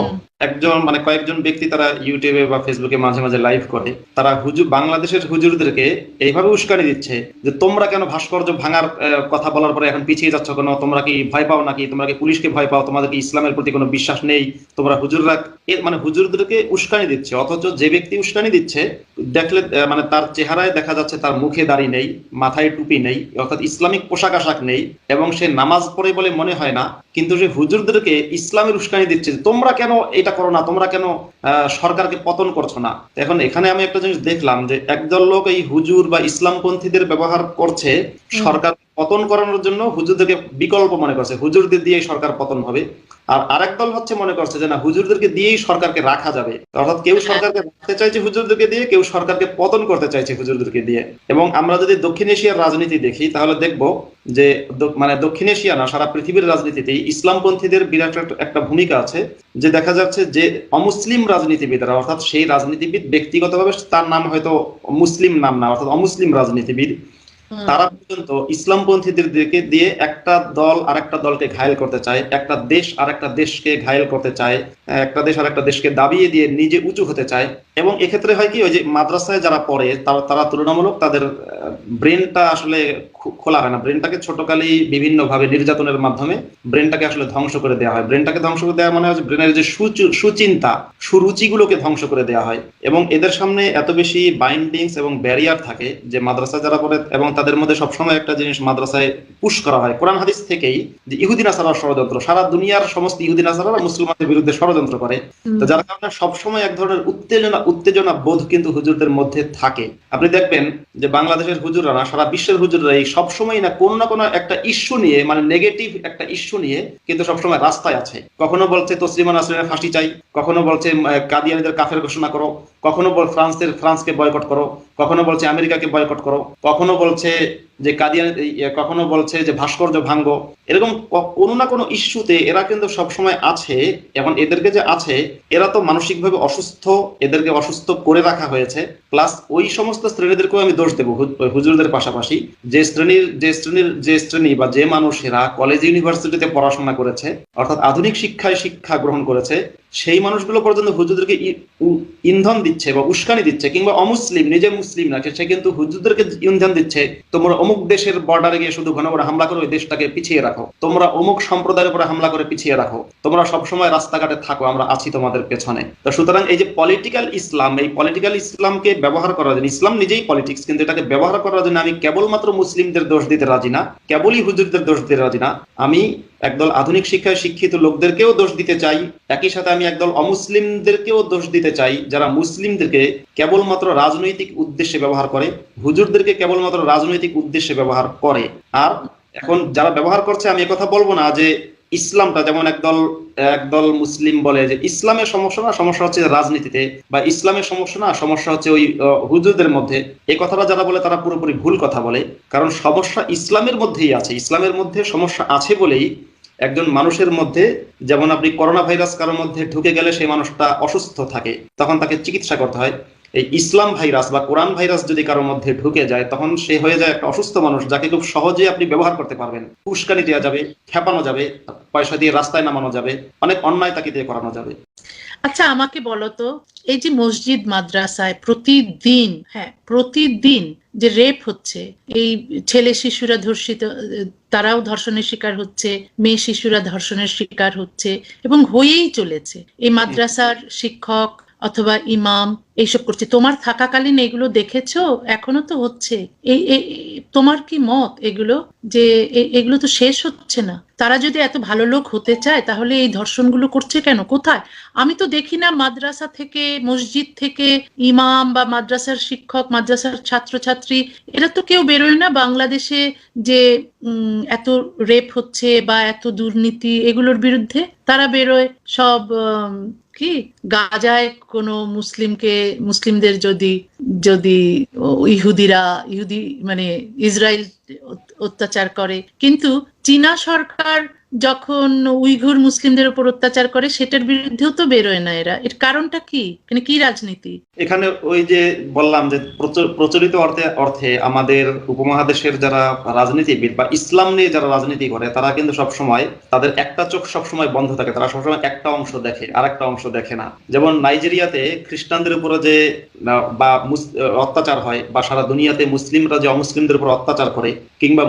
কয়েকজন ব্যক্তি তারা ইউটিউবে বা ফেসবুকে মাঝে মাঝে লাইভ করে, তারা বাংলাদেশের হুজুরদেরকে এইভাবে উস্কানি দিচ্ছে যে তোমরা কেন ভাস্কর্য ভাঙার কথা বলার পরে এখন পিছিয়ে যাচ্ছ কেন? তোমরা কি ভয় পাও নাকি? তোমরা কি পুলিশকে ভয় পাও? তোমাদের কি ইসলামের প্রতি কোনো বিশ্বাস নেই? তোমরা হুজুররা হুজুরদেরকে উস্কানি দিচ্ছে। অথচ যে ব্যক্তি উস্কানি দিচ্ছে দেখলে তার চেহারায় দেখা যাচ্ছে তার মুখে দাড়ি নেই, মাথায় টুপি নেই, অর্থাৎ ইসলামিক পোশাক আশাক নেই, এবং সে নামাজ পড়ে বলে মনে হয় না, কিন্তু সে হুজুরদেরকে ইসলামের উস্কানি দিচ্ছে তোমরা কেন এটা করো না, তোমরা কেন সরকারকে পতন করছো না। এখন এখানে আমি একটা জিনিস দেখলাম যে একদল লোক এই হুজুর বা ইসলামপন্থীদের ব্যবহার করছে সরকার পতন করানোর জন্য হুজুরদেরকে বিকল্প মনে করছে, হুজুরদের দিয়ে সরকার পতন হবে। আর আরেক দল হচ্ছে মনে করছে যে না, হুজুরদেরকে দিয়েই সরকারকে রাখা যাবে, অর্থাৎ কেউ সরকারকে রাখতে চাইছে হুজুরদেরকে দিয়ে, কেউ সরকারকে পতন করতে চাইছে হুজুরদেরকে দিয়ে। এবং আমরা যদি দক্ষিণ এশিয়ার রাজনীতি দেখি তাহলে দেখব যে মানে দক্ষিণ এশিয়া না, সারা পৃথিবীর রাজনীতিতে ইসলামপন্থীদের বিরাট একটা ভূমিকা আছে। যে দেখা যাচ্ছে যে অমুসলিম রাজনীতিবিদরা, অর্থাৎ সেই রাজনীতিবিদ ব্যক্তিগতভাবে তার নাম হয়তো মুসলিম নাম না, অর্থাৎ অমুসলিম রাজনীতিবিদ, তারা পর্যন্ত ইসলামপন্থীদের দিকে দিয়ে একটা দল আরেকটা দলকে ঘায়েল করতে চায়, একটা দেশ আরেকটা দেশকে ঘায়েল করতে চায়, একটা দেশ আরেকটা দেশকে দাবিয়ে দিয়ে নিজে উঁচু হতে চায়। এবং এক্ষেত্রে হয় কি, ওই যে মাদ্রাসায় যারা পড়ে তারা তুলনামূলক তাদের ব্রেনটা আসলে খোলা হয় না, ব্রেনটাকে ছোটকালেই বিভিন্ন ভাবে নির্যাতনের মাধ্যমে ব্রেনটাকে আসলে ধ্বংস করে দেওয়া হয়। ব্রেনটাকে ধ্বংস করে দেওয়া মানে হচ্ছে ব্রেনের যে সুচিন্তা, সুরুচিগুলোকে ধ্বংস করে দেওয়া হয়। এবং এদের সামনে এত বেশি বাইন্ডিংস এবং ব্যারিয়ার থাকে যে মাদ্রাসা যারা পড়ে, এবং তাদের মধ্যে সবসময় একটা জিনিস মাদ্রাসায় পুশ করা হয় কোরআন হাদিস থেকেই, যে ইহুদি নাসারার ষড়যন্ত্র, সারা দুনিয়ার সমস্ত ইহুদি নাসারারা মুসলমানদের বিরুদ্ধে ষড়যন্ত্র করে। তো যার কারণে সবসময় এক ধরনের উত্তেজনা বোধ কিন্তু হুজুরদের মধ্যে থাকে। আপনি দেখবেন যে বাংলাদেশের হুজুররা না, সারা বিশ্বের হুজুররা এই সবসময় না কোনো একটা ইস্যু নিয়ে, মানে নেগেটিভ একটা ইস্যু নিয়ে কিন্তু সবসময় রাস্তায় আছে। কখনো বলছে তসলিমা নাসরিনের ফাঁসি চাই, কখনো বলছে কাদিয়ানীদের কাফের ঘোষণা করো, কখনো ফ্রান্সকে বয়কট করো, কখনো বলছে আমেরিকাকে বয়কট করো, কখনো বলছে যে কখনো বলছে যে ভাস্কর্য ভাঙ্গো। এরকম কোনো না কোনো ইস্যুতে এরা কিন্তু সবসময় আছে। এখন এদেরকে যে আছে, এরা তো মানসিকভাবে অসুস্থ, এদেরকে অসুস্থ করে রাখা হয়েছে। প্লাস ওই সমস্ত শ্রেণীদেরকেও আমি দোষ দেবো হুজুরদের পাশাপাশি, যে শ্রেণী বা যে মানুষেরা কলেজ ইউনিভার্সিটিতে পড়াশোনা করেছে, অর্থাৎ আধুনিক শিক্ষা গ্রহণ করেছে, সেই মানুষগুলো পর্যন্ত হুজুরদেরকে ইন্ধন দিচ্ছে বা উস্কানি দিচ্ছে, কিংবা অমুসলিম, নিজে মুসলিম না সে কিন্তু হুজুরদেরকে ইন্ধন দিচ্ছে, তোমরা অমুক দেশের বর্ডারে গিয়ে শুধু ঘন ঘন হামলা করে ওই দেশটাকে পিছিয়ে রাখো, তোমরা অমুক সম্প্রদায়ের উপরে হামলা করে পিছিয়ে রাখো, তোমরা সবসময় রাস্তাঘাটে থাকো, আমরা আছি তোমাদের পেছনে। তো সুতরাং এই যে পলিটিক্যাল ইসলাম, এই পলিটিক্যাল ইসলামকে ব্যবহার করার জন্য, ইসলাম নিজেই পলিটিক্স, কিন্তু এটাকে ব্যবহার করার জন্য আমি কেবলমাত্র মুসলিমদের দোষ দিতে রাজি না, কেবলই হুজুরদের দোষ দিতে রাজি না, আমি একদল আধুনিক শিক্ষায় শিক্ষিত লোকদেরকেও দোষ দিতে চাই, একই সাথে আমি একদল অমুসলিমদেরকেও দোষ দিতে চাই, যারা মুসলিমদেরকে কেবলমাত্র রাজনৈতিক উদ্দেশ্যে ব্যবহার করে, হুজুরদেরকে কেবলমাত্র রাজনৈতিক উদ্দেশ্যে ব্যবহার করে। আর এখন যারা ব্যবহার করছে, আমি একথা বলবো না যে ইসলামটা, যেমন একদল মুসলিম বলে যে ইসলামের সমস্যা না, সমস্যা হচ্ছে রাজনীতিতে, বা ইসলামের সমস্যা না, সমস্যা হচ্ছে ওই হুজুরদের মধ্যে। এই কথাটা যারা বলে তারা পুরোপুরি ভুল কথা বলে। কারণ সমস্যা ইসলামের মধ্যেই আছে, ইসলামের মধ্যে সমস্যা আছে বলেই একজন মানুষের মধ্যে, যেমন আপনি করোনা ভাইরাস কারোর মধ্যে ঢুকে গেলে সেই মানুষটা অসুস্থ থাকে, তখন তাকে চিকিৎসা করতে হয়। এই ইসলাম ভাইরাস বা কোরআন ভাইরাস যদি কারোর মধ্যে ঢুকে যায়, তখন সে হয়ে যায় একটা অসুস্থ মানুষ, যাকে খুব সহজে আপনি ব্যবহার করতে পারবেন, উস্কানি দেওয়া যাবে, খেপানো যাবে, পয়সা দিয়ে রাস্তায় নামানো যাবে, অনেক অন্যায় তাকে দিয়ে করানো যাবে। আচ্ছা, আমাকে বলো তো, এই যে মসজিদ মাদ্রাসায় প্রতিদিন যে রেপ হচ্ছে, এই ছেলে শিশুরা ধর্ষিত, তারাও ধর্ষণের শিকার হচ্ছে, মেয়ে শিশুরা ধর্ষণের শিকার হচ্ছে এবং হয়েই চলেছে, এই মাদ্রাসার শিক্ষক অথবা ইমাম এইসব করছে, তোমার থাকাকালীন এগুলো দেখেছো? এখনো তো হচ্ছে। তোমার কি মত এগুলো, যে এগুলো তো শেষ হচ্ছে না? তারা যদি এত ভালো লোক হতে চায় তাহলে এই ধর্ষণগুলো করছে কেন? কোথায়? আমি তো দেখি না মাদ্রাসা থেকে, মসজিদ থেকে ইমাম বা মাদ্রাসার শিক্ষক, মাদ্রাসার ছাত্রছাত্রী, এরা তো কেউ বেরোয় না বাংলাদেশে যে এত রেপ হচ্ছে বা এত দুর্নীতি, এগুলোর বিরুদ্ধে। তারা বেরোয় সব কি গাজায় কোনো মুসলিমদের যদি ইহুদি মানে ইসরায়েল অত্যাচার করে, কিন্তু চীনা সরকার যখন উইঘুর মুসলিমদের উপর অত্যাচার করে সেটার বিরুদ্ধেও তো বেরোয় না এরা। এর কারণটা কি? এখানে কি রাজনীতি? এখানে ওই যে বললাম যে প্রচলিত অর্থে আমাদের উপমহাদেশের যারা রাজনীতিবিদ বা ইসলাম নিয়ে যারা রাজনীতি করে, তারা কিন্তু সবসময় তাদের একটা চোখ সবসময় বন্ধ থাকে, তারা সবসময় একটা অংশ দেখে, আর একটা অংশ দেখে না। যেমন নাইজেরিয়াতে খ্রিস্টানদের উপরে যে বা অত্যাচার হয়, বা সারা দুনিয়াতে মুসলিমরা যে অমুসলিমদের উপর অত্যাচার করে, কিংবা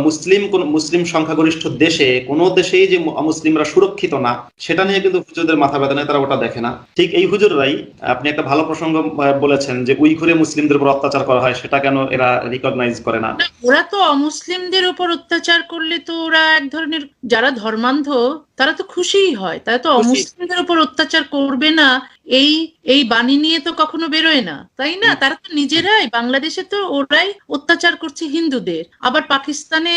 মুসলিম সংখ্যাগরিষ্ঠ দেশে কোনো দেশেই যে মুসলিমরা সুরক্ষিত না, সেটা নিয়ে কিন্তু হুজুরদের মাথা ব্যথা নেই, তারা ওটা দেখে না। ঠিক এই হুজুররাই, আপনি একটা ভালো প্রসঙ্গ বলেছেন যে উইঘুরে মুসলিমদের উপর অত্যাচার করা হয়, সেটা কেন এরা রিকগনাইজ করে না? ওরা তো অমুসলিমদের উপর অত্যাচার করলে তো ওরা এক ধরনের, যারা ধর্মান্ধ তারা তো খুশিই হয়, তারা তো অমুসলিমদের উপর অত্যাচার করবে না এই এই বাণী নিয়ে তো কখনো বেরোয় না, তাই না? তারা তো নিজেরাই, বাংলাদেশে তো ওরাই অত্যাচার করছে হিন্দুদের, আবার পাকিস্তানে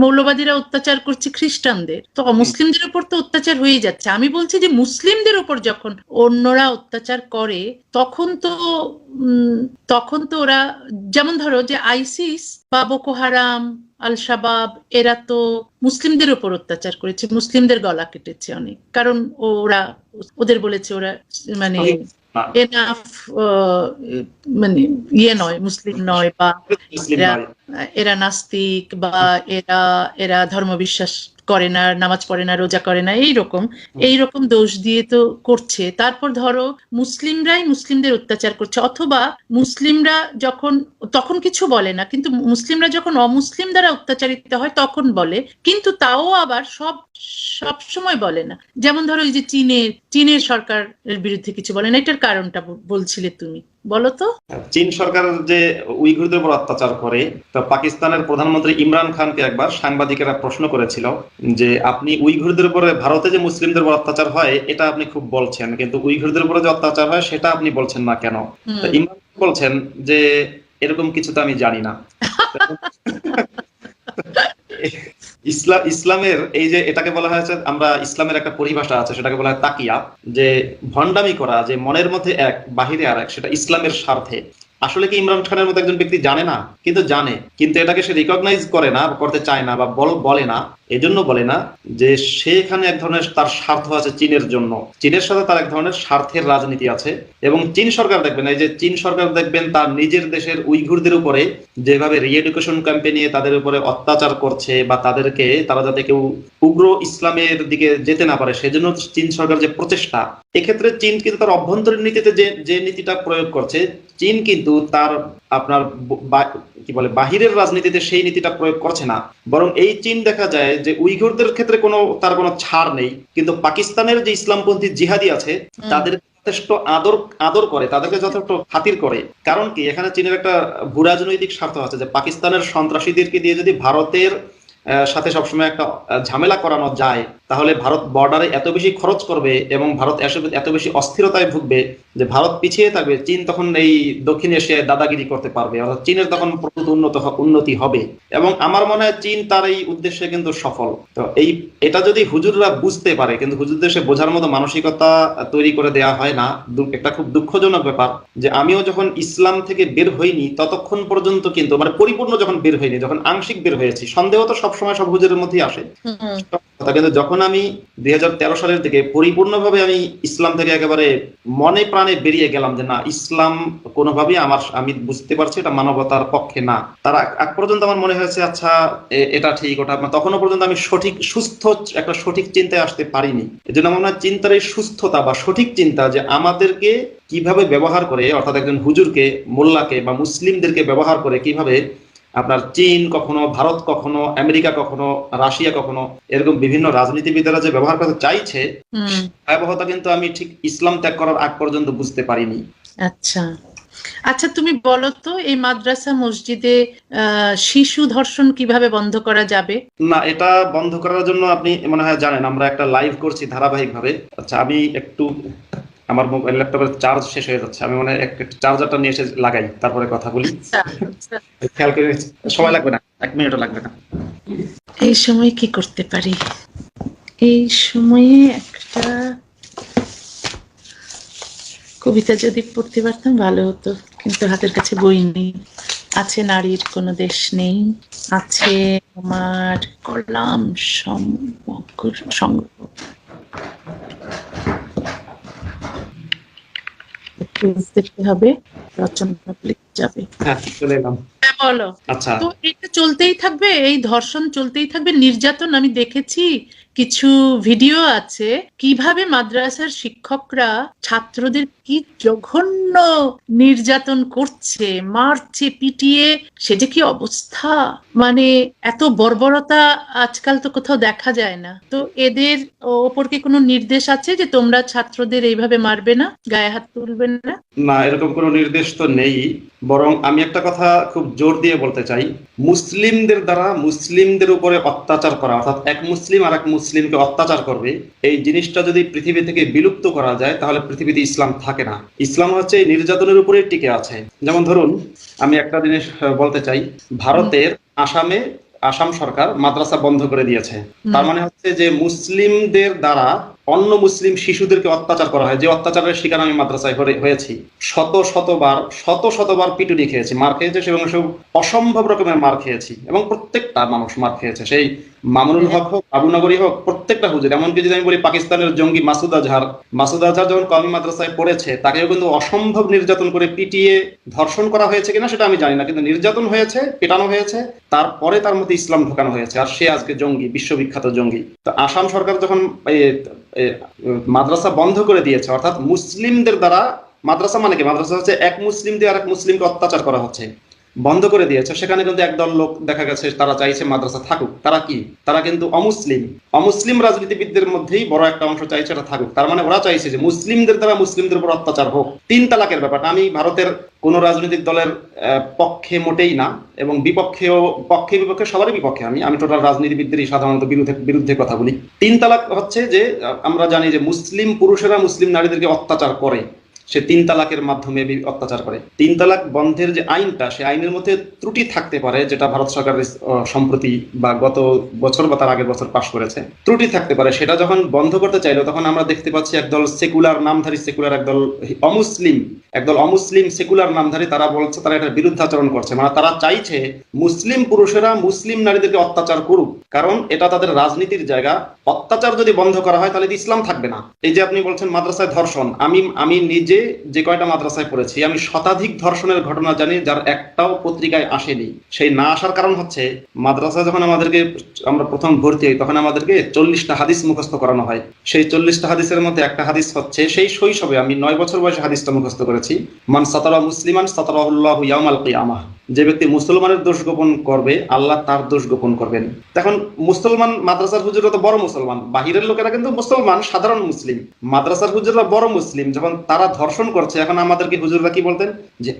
মৌলবাদীরা অত্যাচার করছে খ্রিস্টানদের, তো মুসলিমদের উপর তো অত্যাচার হয়ে যাচ্ছে। আমি বলছি যে মুসলিমদের উপর যখন অন্যরা অত্যাচার করে তখন তো ওরা, যেমন ধরো যে আইসিস বা বোকো হারাম, আল শাবাব, এরা তো মুসলিমদের উপর অত্যাচার করেছে, মুসলিমদের গলা কেটেছে অনেক, কারণ ওদের বলেছে ওরা মানে এনাফ মানে নয়, মুসলিম নয়, বা এরা নাস্তিক, বা এরা ধর্ম বিশ্বাস করে না, নামাজ পড়ে না, রোজা করে না, এইরকম দোষ দিয়ে তো করছে। তারপর ধরো মুসলিমরাই মুসলিমদের অত্যাচার করছে, অথবা মুসলিমরা তখন কিছু বলে না, কিন্তু মুসলিমরা যখন অমুসলিম দ্বারা অত্যাচারিত হয় তখন বলে, কিন্তু তাও আবার সব সময় বলে না। যেমন ধরো এই যে চীনের সরকারের বিরুদ্ধে কিছু বলে না, এটার কারণটা বলছিলে তুমি, বলো তো। চীন সরকার যে উইঘুরদের উপর অত্যাচার করে, তো পাকিস্তানের প্রধানমন্ত্রী ইমরান খানকে একবার সাংবাদিকেরা প্রশ্ন করেছিল যে আপনি উইঘুরদের উপরে, ভারতে যে মুসলিমদের উপর অত্যাচার হয় এটা আপনি খুব বলছেন, কিন্তু উইঘুরদের উপরে যে অত্যাচার হয় সেটা আপনি বলছেন না কেন? ইমরান বলছেন যে এরকম কিছু তো আমি জানি না। ইসলামের এই যে এটাকে বলা হয়েছে, আমরা ইসলামের একটা পরিভাষা আছে, সেটাকে বলা হয় তাকিয়া, যে ভণ্ডামি করা, যে মনের মধ্যে এক বাহিরে আর এক, সেটা ইসলামের স্বার্থে। আসলে কি ইমরান খানের মতো একজন ব্যক্তি জানে না? কিন্তু জানে, কিন্তু এটাকে সে রিকগনাইজ করে না, করতে চায় না, বা বলে না। এজন্য বলে না যে সেখানে এক ধরনের তার স্বার্থ আছে চীনের জন্য, চীনের সাথে তার এক ধরনের স্বার্থের রাজনীতি আছে। এবং চীন সরকার দেখবেন, এই যে চীন সরকার দেখবেন তার নিজের দেশের উইঘুরদের উপরে যেভাবে রিএডুকেশন ক্যাম্পে নিয়ে তাদের উপরে অত্যাচার করছে, বা তারা যাতে কেউ উগ্র ইসলামের দিকে যেতে না পারে, সেজন্য চীন সরকার যে প্রচেষ্টা, এক্ষেত্রে চীন কিন্তু তার অভ্যন্তরীণ নীতিতে যে নীতিটা প্রয়োগ করছে, চীন কিন্তু তার আপনার বাহিরের রাজনীতিতে সেই নীতিটা প্রয়োগ করছে না। বরং এই চীন দেখা যায় যে উইঘুরদের ক্ষেত্রে তার কোনো ছাড় নেই, কিন্তু পাকিস্তানের যে ইসলামপন্থী জিহাদি আছে তাদের যথেষ্ট আদর করে, তাদেরকে যথেষ্ট খাতির করে। কারণ কি, এখানে চীনের একটা ভূরাজনৈতিক স্বার্থ আছে, যে পাকিস্তানের সন্ত্রাসীদেরকে দিয়ে যদি ভারতের সাথে সবসময় একটা ঝামেলা করানো যায়, তাহলে ভারত বর্ডারে এত বেশি খরচ করবে এবং ভারত এত বেশি অস্থিরতায় ভুগবে যে ভারত পিছিয়ে থাকবে। চীন তখন এই দক্ষিণ এশিয়ায় দাদাগিরি করতে পারবে, অর্থাৎ চীনের তখন প্রচুর উন্নতি হবে। এবং আমার মনে হয় চীন তার এই উদ্দেশ্যে কিন্তু সফল। তো এটা যদি হুজুররা বুঝতে পারে, কিন্তু হুজুরদের সে বোঝার মতো মানসিকতা তৈরি করে দেওয়া হয় না। একটা খুব দুঃখজনক ব্যাপার যে আমিও যখন ইসলাম থেকে বের হইনি ততক্ষণ পর্যন্ত, কিন্তু মানে পরিপূর্ণ যখন বের হইনি, যখন আংশিক বের হয়েছি, সন্দেহ তো সবসময় সব হুজুরের মধ্যেই আসে, কিন্তু যখন আমি 2013 সালের দিকে পরিপূর্ণভাবে আমি ইসলাম থেকে একেবারে মনে প্রাণে বেরিয়ে গেলাম যে না, ইসলাম কোনোভাবেই আমি বুঝতে পারছি এটা মানবতার পক্ষে না, তার আগ পর্যন্ত আমার মনে হয়েছে আচ্ছা এটা ঠিক, ওটা তখনও পর্যন্ত আমি সঠিক চিন্তায় আসতে পারিনি। এই জন্য আমার মনে হয় চিন্তার এই সুস্থতা বা সঠিক চিন্তা, যে আমাদেরকে কিভাবে ব্যবহার করে, অর্থাৎ একজন হুজুরকে, মোল্লাকে বা মুসলিমদেরকে ব্যবহার করে কিভাবে আপনার চীন কখনো, ভারত কখনো, আমেরিকা কখনো, রাশিয়া কখনো, এরকম বিভিন্ন রাজনীতিবিদেরা যে ব্যবহার করতে চাইছে, ভয়াবহতা কিন্তু আমি ঠিক ইসলাম ত্যাগ করার আগ পর্যন্ত বুঝতে পারিনি। আচ্ছা, তুমি বলো তো, এই মাদ্রাসা মসজিদে শিশু ধর্ষণ কিভাবে বন্ধ করা যাবে? না, এটা বন্ধ করার জন্য আপনি মনে হয় জানেন আমরা একটা লাইভ করছি ধারাবাহিকভাবে। আচ্ছা, আমি একটু, আমার মোবাইল ল্যাপটপের চার্জ শেষ হয়ে যাচ্ছে, আমি মানে একটা চার্জারটা নিয়ে এসে লাগাই, তারপরে কথা বলি। খেয়াল করে, সময় লাগবে না, 1 মিনিটও লাগবে না। এই সময় কি করতে পারি? এই সময়ে একটা কবিতা যদি পড়তে পারতাম ভালো হতো, কিন্তু হাতের কাছে বই নেই। আছে নারীর কোনো দেশ নেই, আছে আমার কলাম সংগ্রহ। দেখতে হবে, রচনা লিখতে যাবে। হ্যাঁ, চলে এলাম। বলো। আচ্ছা, তো এটা চলতেই থাকবে, এই ধর্ষণ চলতেই থাকবে, নির্যাতন। আমি দেখেছি কিছু ভিডিও আছে কিভাবে মাদ্রাসার শিক্ষকরা ছাত্রদের কি জঘন্য নির্যাতন করছে, মারছে, পিটিয়ে, সেটা কি অবস্থা! মানে এত বর্বরতা আজকাল তো কোথাও দেখা যায় না। তো এদের ওপর কি কোনো নির্দেশ আছে যে তোমরা ছাত্রদের এইভাবে মারবে না, গায়ে হাত তুলবে না? না, এরকম কোনো নির্দেশ তো নেই। বরং আমি একটা কথা খুব জোর দিয়ে বলতে চাই, মুসলিমদের দ্বারা মুসলিমদের উপরে অত্যাচার করা, অর্থাৎ এক মুসলিম আর এক মুসলিম মুসলিমকে অত্যাচার করবে, এই জিনিসটা যদি পৃথিবী থেকে বিলুপ্ত করা যায় তাহলে পৃথিবীতে ইসলাম থাকে না। ইসলাম হচ্ছে এই নির্যাতনের উপরেই টিকে আছে। যেমন ধরুন, আমি একটা জিনিস বলতে চাই, ভারতের আসাম সরকার মাদ্রাসা বন্ধ করে দিয়েছে। তার মানে হচ্ছে যে মুসলিমদের দ্বারা অন্য মুসলিম শিশুদেরকে অত্যাচার করা হয়, যে অত্যাচারের শিকার আমি মাদ্রাসায় হয়েছি। শত শতবার পিটুনি খেয়েছি, মার খেয়েছে, এবং সব অসম্ভব রকমের মার খেয়েছি, এবং প্রত্যেকটা মানুষ মার খেয়েছে, সেই মামুনুল হক হোক, আবুনগরী হোক, প্রত্যেকটা হুজুর। এমনকি যদি আমি বলি পাকিস্তানের জঙ্গি মাসুদ আজহার যখন কওমি মাদ্রাসায় পড়েছে, তাকেও কিন্তু অসম্ভব নির্যাতন করে পিটিয়ে ধর্ষণ করা হয়েছে কিনা সেটা আমি জানি না, কিন্তু নির্যাতন হয়েছে, পেটানো হয়েছে, তারপরে তার মধ্যে ইসলাম ঢোকানো হয়েছে, আর সে আজকে জঙ্গি, বিশ্ববিখ্যাত জঙ্গি। তো আসাম সরকার যখন মাদ্রাসা বন্ধ করে দিয়েছে, অর্থাৎ মুসলিমদের দ্বারা, মাদ্রাসা মানে কি, মাদ্রাসা হচ্ছে এক মুসলিম দিয়ে আরেক মুসলিমকে অত্যাচার করা হচ্ছে, বন্ধ করে দিয়েছে, সেখানে কিন্তু একদল লোক দেখা গেছে তারা চাইছে মাদ্রাসা থাকুক। তারা কি? তারা কিন্তু অমুসলিম রাজনীতিবিদদের মধ্যেই বড় একটা অংশ চাইছে এটা থাকুক। তার মানে ওরা চাইছে যে মুসলিমদের দ্বারা মুসলিমদের উপর অত্যাচার হোক। 3 তালাকের ব্যাপারটা, আমি ভারতের কোন রাজনৈতিক দলের পক্ষে মোটেই না, এবং বিপক্ষে সবারই বিপক্ষে। আমি টোটাল রাজনীতিবিদদেরই সাধারণত বিরুদ্ধে কথা বলি। 3 তালাক হচ্ছে যে, আমরা জানি যে মুসলিম পুরুষেরা মুসলিম নারীদেরকে অত্যাচার করে, সে 3 তালাকের মাধ্যমে অত্যাচার করে। 3 তালাক বন্ধের যে আইনটা, সে আইনের মধ্যে ত্রুটি থাকতে পারে, যেটা ভারত সরকার সম্প্রতি বা গত বছর বা তার আগের বছর পাশ করেছে, ত্রুটি থাকতে পারে। সেটা যখন বন্ধ করতে চাইলো, তখন আমরা দেখতে পাচ্ছি একদল সেকুলার নামধারী, একদল অমুসলিম সেকুলার নামধারী, তারা বলছে তারা এটার বিরুদ্ধাচরণ করছে। মানে তারা চাইছে মুসলিম পুরুষেরা মুসলিম নারীদেরকে অত্যাচার করুক, কারণ এটা তাদের রাজনীতির জায়গা। অত্যাচার যদি বন্ধ করা হয় তাহলে ইসলাম থাকবে না। এই যে আপনি বলছেন মাদ্রাসায় ধর্ষণ, আমি নিজে যে কয়টা মাদ্রাসায় পড়েছি, আমি শতাধিক ধর্ষণের ঘটনা জানি, যার একটাও পত্রিকায় আসেনি। সেই না আসার কারণ হচ্ছে, মাদ্রাসায় যখন আমরা প্রথম ভর্তি হই, তখন আমাদেরকে 40টা হাদিস মুখস্থ করানো হয়। সেই 40টা হাদিসের মধ্যে একটা হাদিস হচ্ছে, সেই শৈশবে আমি 9 বছর বয়সে হাদিসটা মুখস্থ করেছি, মান সাতারা মুসলিমান সাতারাহুল্লাহু ইয়াউমাল কিয়ামাহ, যে ব্যক্তি মুসলমানের দোষ গোপন করবে, আল্লাহ তার দোষ গোপন করবেন। এখন মুসলমান মাদ্রাসার হুজুররা তো বড় মুসলমান, বাহিরের লোকেরা কিন্তু মুসলমান, সাধারণ মুসলিম। মাদ্রাসার হুজুররা বড় মুসলিম, যখন তারা ধর্ষণ করছে, এখন আমাদেরকে হুজুররা কি বলতেন, যে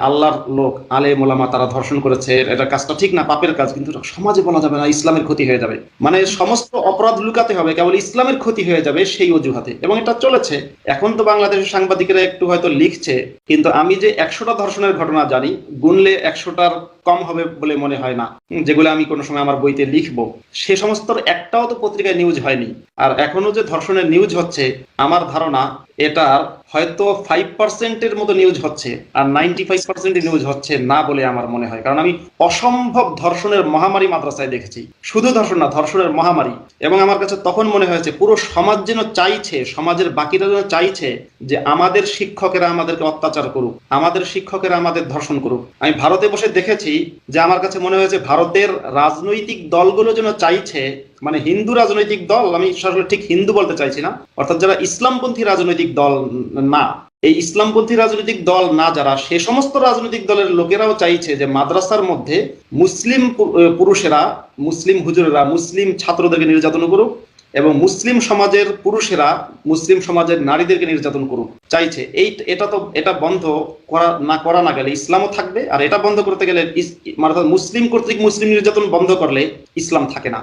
আল্লাহর লোক, আলেম ওলামা, তারা ধর্ষণ করেছে, এটা কাজটা ঠিক না, পাপের কাজ, কিন্তু সমাজে বলা যাবে না, ইসলামের ক্ষতি হয়ে যাবে। মানে সমস্ত অপরাধ লুকাতে হবে, কেবল ইসলামের ক্ষতি হয়ে যাবে সেই অজুহাতে, এবং এটা চলেছে। এখন তো বাংলাদেশের সাংবাদিকেরা একটু হয়তো লিখছে, কিন্তু আমি যে 100টা ধর্ষণের ঘটনা জানি, 100টার কম হবে বলে মনে হয় না, যেগুলো আমি কোনো সময় আমার বইতে লিখবো। সে সমস্ত একটাও তো পত্রিকায় নিউজ হয়নি। আর এখনো যে ধর্ষণের নিউজ হচ্ছে, আমার ধারণা এটার হয়তো 5% মতো নিউজ হচ্ছে, আর 95% নিউজ হচ্ছে না বলে আমার মনে হয়। কারণ আমি অসম্ভব ধর্ষণের মহামারী মাদ্রাসায় দেখেছি, শুধু ধর্ষণ না, ধর্ষণের মহামারী। এবং আমার কাছে তখন মনে হয়েছে, পুরো সমাজ যেন চাইছে, সমাজের বাকিরা যেন চাইছে যে আমাদের শিক্ষকেরা আমাদেরকে অত্যাচার করুক, আমাদের শিক্ষকেরা আমাদের ধর্ষণ করুক। আমি ভারতে বসে দেখেছি যে, আমার কাছে মনে হয়েছে ভারতের রাজনৈতিক দলগুলো যেন চাইছে, মানে হিন্দু রাজনৈতিক দল, আমি সরাসরি ঠিক হিন্দু বলতে চাইছি না, অর্থাৎ যারা ইসলামপন্থী রাজনৈতিক দল না, এই ইসলামপন্থী রাজনৈতিক দল না যারা, সে সমস্ত রাজনৈতিক দলের লোকেরাও চাইছে যে মাদ্রাসার মধ্যে মুসলিম পুরুষেরা, মুসলিম হুজুরেরা মুসলিম ছাত্রদেরকে নির্যাতন করুক, এবং মুসলিম সমাজের পুরুষেরা মুসলিম সমাজের নারীদেরকে নির্যাতন করুক চাইছে। এটা বন্ধ করা না গেলে ইসলামও থাকবে, আর এটা বন্ধ করতে গেলে, অর্থাৎ মুসলিম কর্তৃক মুসলিম নির্যাতন বন্ধ করলে ইসলাম থাকে না।